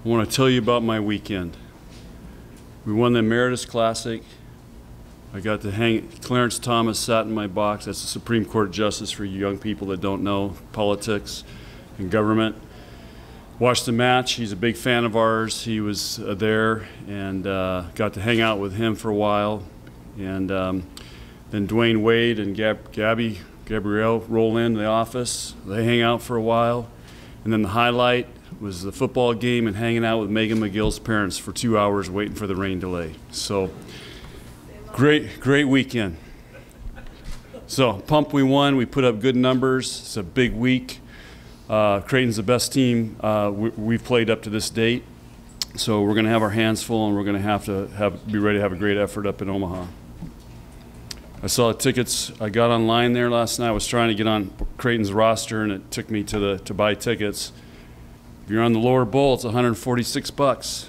I want to tell you about my weekend. We won the Emeritus Classic. I got to hang, Clarence Thomas sat in my box. That's the Supreme Court Justice for you young people that don't know politics and government. Watched the match. He's a big fan of ours. He was there, and got to hang out with him for a while. And then Dwayne Wade and Gabrielle roll into the office. They hang out for a while. And then the highlight was the football game and hanging out with Megan McGill's parents for 2 hours waiting for the rain delay. So great weekend. So pumped we won. We put up good numbers. It's a big week. Creighton's the best team we've played up to this date. So we're going to have our hands full, and we're going to have to be ready to have a great effort up in Omaha. I saw the tickets. I got online there last night. I was trying to get on Creighton's roster, and it took me to buy tickets. If you're on the lower bowl, it's $146.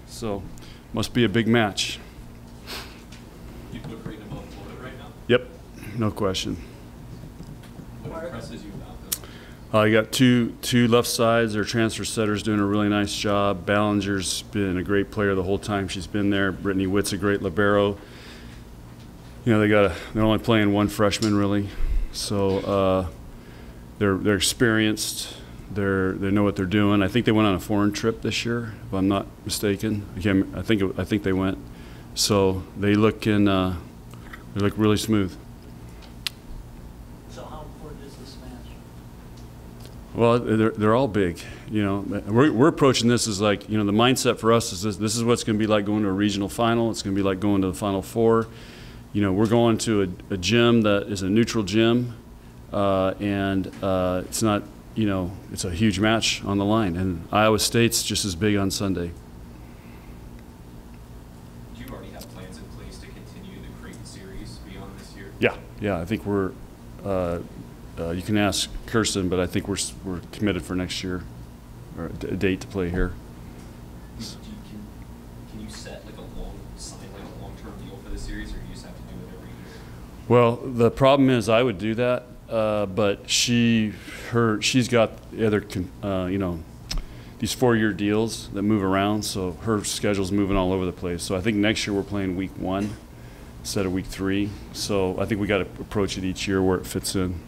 So must be a big match. You put Creighton above Florida right now? Yep, no question. What impresses you about them? I got two left sides. Their transfer setter's doing a really nice job. Ballinger's been a great player the whole time she's been there. Brittany Witt's a great libero. You know, they're only playing one freshman really, so they're experienced. They know what they're doing. I think they went on a foreign trip this year, if I'm not mistaken. I think they went. So they look really smooth. So how important is this match? Well, they're all big. You know, we're approaching this as like, you know, the mindset for us is this is what it's going to be like going to a regional final. It's going to be like going to the Final Four. You know, we're going to a gym that is a neutral gym, and it's not, you know, it's a huge match on the line. And Iowa State's just as big on Sunday. Do you already have plans in place to continue the Creighton series beyond this year? Yeah. I think we're. You can ask Kirsten, but I think we're committed for next year, or a date to play here. Can you set like a long-term deal for the series, or do you just have to do it every year? Well, the problem is I would do that, but she's got the other, you know, these 4-year deals that move around, so her schedule's moving all over the place. So I think next year we're playing week 1 instead of week 3. So I think we got to approach it each year where it fits in.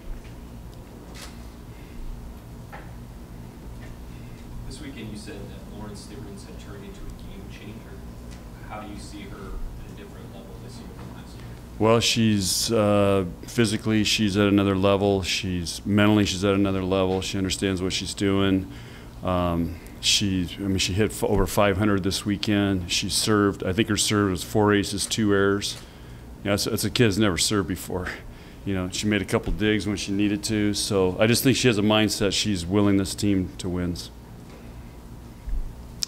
This weekend you said that Lauren Stivrins had turned into a game changer. How do you see her at a different level this year than last year? Well, she's physically, she's at another level. She's mentally, she's at another level. She understands what she's doing. She hit over 500 this weekend. She served. I think her serve was 4 aces, 2 errors. You know, it's a kid who's never served before. You know, she made a couple digs when she needed to. So I just think she has a mindset. She's willing this team to wins.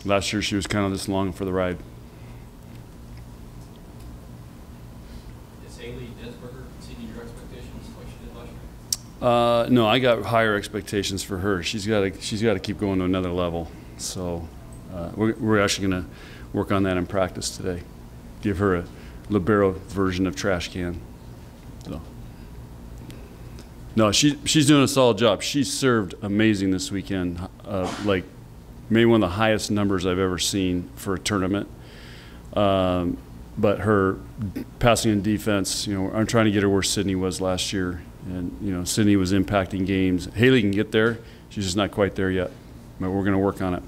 Last year she was kind of just along for the ride. Is Haley Desberger exceeding your expectations like she did last year? No, I got higher expectations for her. She's got to keep going to another level. So we're actually going to work on that in practice today. Give her a libero version of trash can. So. No, she's doing a solid job. She served amazing this weekend, like maybe one of the highest numbers I've ever seen for a tournament. But her passing and defense, you know, I'm trying to get her where Sydney was last year. And, you know, Sydney was impacting games. Haley can get there. She's just not quite there yet. But we're going to work on it.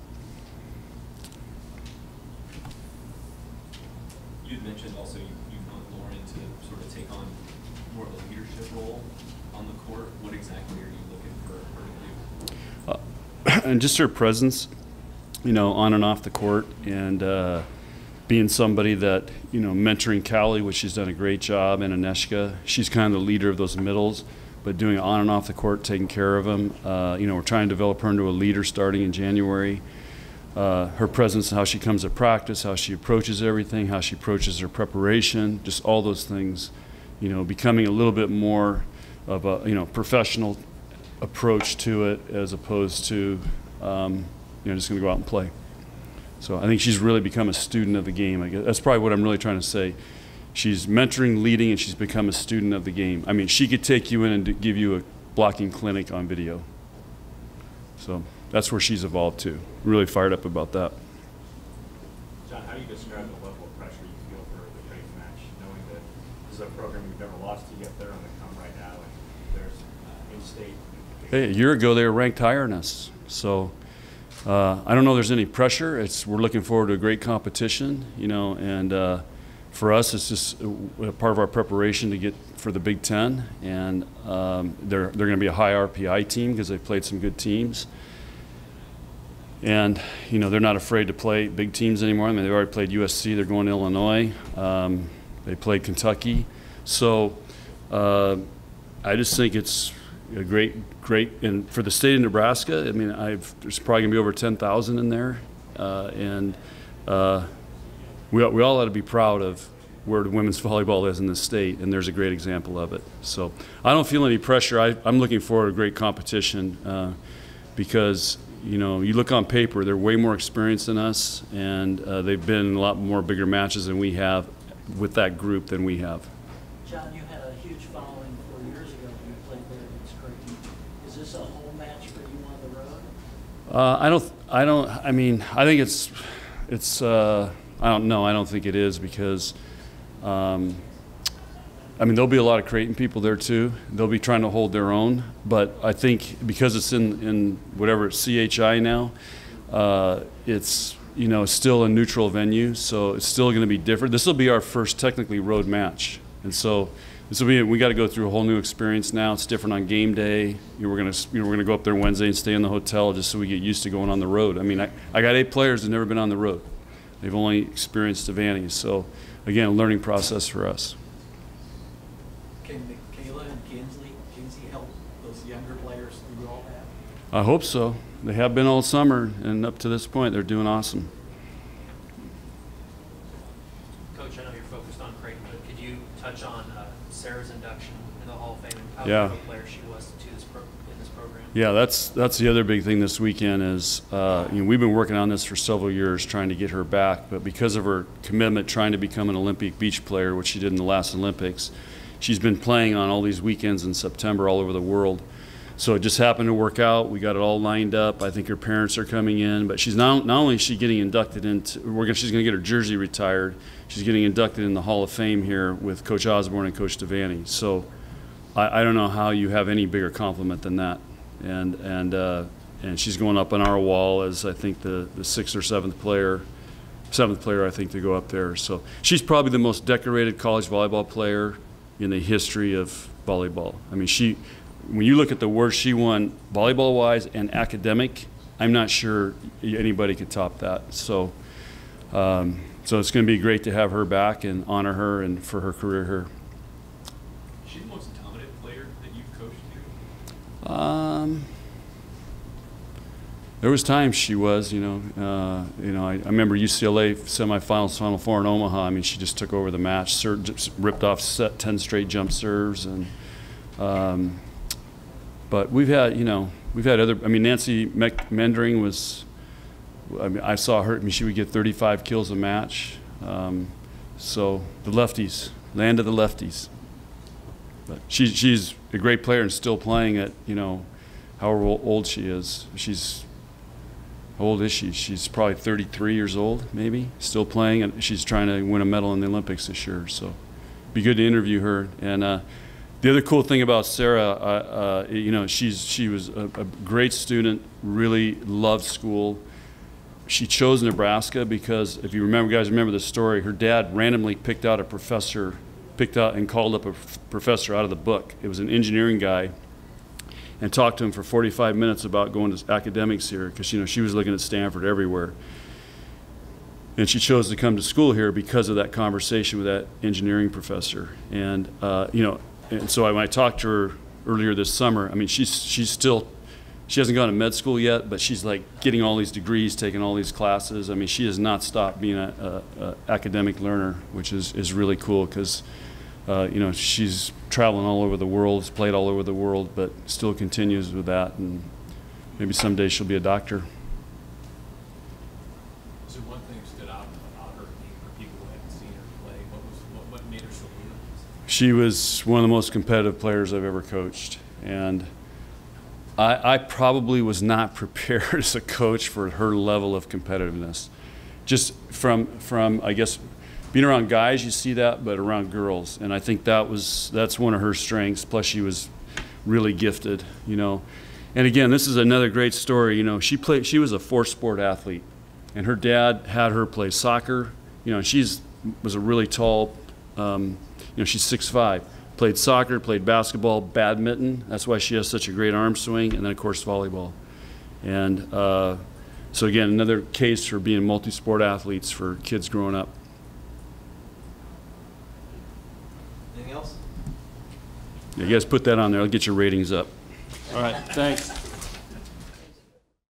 You had mentioned also you want Lauren to sort of take on more of a leadership role on the court. What exactly are you looking for her to do? And just her presence, you know, on and off the court, and being somebody that, you know, mentoring Callie, which she's done a great job, and Aneshka. She's kind of the leader of those middles, but doing it on and off the court, taking care of them. You know, we're trying to develop her into a leader starting in January. Her presence, how she comes to practice, how she approaches everything, how she approaches her preparation, just all those things, you know, becoming a little bit more of a, you know, professional approach to it as opposed to, you know, just going to go out and play. So I think she's really become a student of the game. I guess that's probably what I'm really trying to say. She's mentoring, leading, and she's become a student of the game. I mean, she could take you in and give you a blocking clinic on video. So that's where she's evolved to. Really fired up about that. how do you describe the level of pressure you feel for the Creighton match, knowing that this is a program you've never lost to yet they're on the come right now, and there's in-state. Hey, a year ago they were ranked higher than us, so I don't know if there's any pressure. We're looking forward to a great competition, you know, and for us it's just part of our preparation to get for the Big Ten, and they're going to be a high RPI team because they've played some good teams. And, you know, they're not afraid to play big teams anymore. I mean, they've already played USC. They're going to Illinois. They played Kentucky. So I just think it's a great, and for the state of Nebraska, I mean, there's probably going to be over 10,000 in there. We all ought to be proud of where the women's volleyball is in the state, and there's a great example of it. So I don't feel any pressure. I'm looking forward to a great competition because, you know, you look on paper, they're way more experienced than us, and they've been in a lot more bigger matches than we have with that group than we have. John, you had a huge following 4 years ago when you played there against Creighton. Is this a home match for you on the road? I mean, I think I don't know. I don't think it is because, I mean, there'll be a lot of Creighton people there too. They'll be trying to hold their own, but I think because it's in whatever it's CHI now, it's, you know, still a neutral venue, so it's still going to be different. This will be our first technically road match, and so we got to go through a whole new experience now. It's different on game day. We're gonna go up there Wednesday and stay in the hotel just so we get used to going on the road. I mean, I got 8 players who've never been on the road. They've only experienced Devaney, so again, a learning process for us. Can Kayla and Kinsey help those younger players through all that? I hope so. They have been all summer, and up to this point, they're doing awesome. Coach, I know you're focused on Creighton, but could you touch on Sarah's induction in the Hall of Fame and how Yeah. good of a player she was in this program? Yeah, that's the other big thing this weekend is, you know, we've been working on this for several years trying to get her back, but because of her commitment trying to become an Olympic beach player, which she did in the last Olympics, she's been playing on all these weekends in September all over the world. So it just happened to work out. We got it all lined up. I think her parents are coming in, but she's not only is she getting inducted into, she's going to get her jersey retired. She's getting inducted in the Hall of Fame here with Coach Osborne and Coach Devaney. So I don't know how you have any bigger compliment than that. And she's going up on our wall as I think the 6th or 7th player I think to go up there. So she's probably the most decorated college volleyball player in the history of volleyball. I mean, when you look at the awards she won volleyball-wise and academic, I'm not sure anybody could top that. So so it's going to be great to have her back and honor her and for her career here. Is she the most dominant player that you've coached here? There was times she was, you know, I remember UCLA semifinals, Final Four in Omaha. I mean, she just took over the match, just ripped off 10 straight jump serves, and but we've had other. I mean, Nancy Mendring was. I mean, I saw her. I mean, she would get 35 kills a match. So the lefties, land of the lefties. But she's a great player and still playing at, you know, however old she is. How old is she? She's probably 33 years old, maybe, still playing, and she's trying to win a medal in the Olympics this year. So it'd be good to interview her. And the other cool thing about Sarah, you know, she was a great student, really loved school. She chose Nebraska because, if you guys remember the story, her dad randomly picked out and called up a professor out of the book. It was an engineering guy, and talked to him for 45 minutes about going to academics here because, you know, she was looking at Stanford everywhere. And she chose to come to school here because of that conversation with that engineering professor. And, you know, and so when I talked to her earlier this summer, I mean, she hasn't gone to med school yet, but she's like getting all these degrees, taking all these classes. I mean, she has not stopped being an academic learner, which is really cool because, you know, she's traveling all over the world, has played all over the world, but still continues with that, and maybe someday she'll be a doctor. So one thing that stood out about her for people who hadn't seen her play, what made her so good? She was one of the most competitive players I've ever coached, and I probably was not prepared as a coach for her level of competitiveness. just from I guess being around guys, you see that, but around girls, and I think that's one of her strengths. Plus, she was really gifted, you know. And again, this is another great story. You know, she was a 4-sport athlete, and her dad had her play soccer. You know, was a really tall. You know, she's 6'5". Played soccer, played basketball, badminton. That's why she has such a great arm swing, and then of course volleyball. And so again, another case for being multi-sport athletes for kids growing up. Anything else? Yeah, you guys put that on there. I'll get your ratings up. All right, thanks.